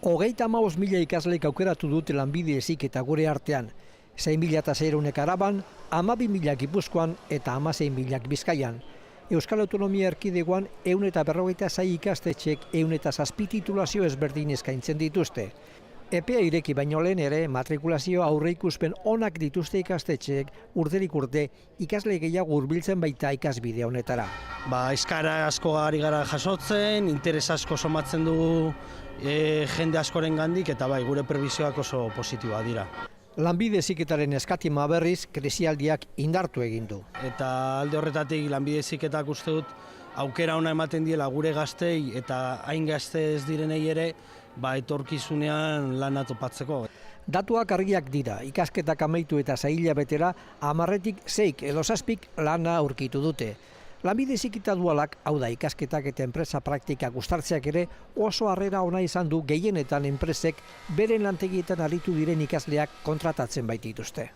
35.000 ikasleek aukeratu dute lanbide heziketa gure artean. 6.600 Araban, 12.000 Gipuzkoan eta 16.000 Bizkaian. Euskal Autonomia Erkidegoan 156 ikastetxek 107 titulazio ezberdin eskaintzen dituzte. Epea ireki baino lehen ere matrikulazio aurreikuspen onak dituzte ikastetxeek urterik urte ikasle gehiago hurbiltzen baita ikasbide honetara. Eskaera asko ari gara jasotzen, interes asko somatzen dugu jende askoren gandik eta gure prebizioak oso positiboa dira. Lanbide heziketaren eskatima berriz krisialdiak indartu egin du. Eta alde horretatik lanbide heziketak uste dut aukera ona ematen diela gure gaztei eta hain gazte ez direnei ere etorkizunean lana topatzeko. Datuak argiak dira, ikasketak amaitu eta 6 hilabetera 10-tik 6 edo 7 lana aurkitu dute. Lanbide heziketa dualak, hau da ikasketak eta enpresa praktikak uztartzeak ere oso harrera ona izan du gehienetan enpresek beren lantegietan aritu diren ikasleak kontratatzen baitituzte.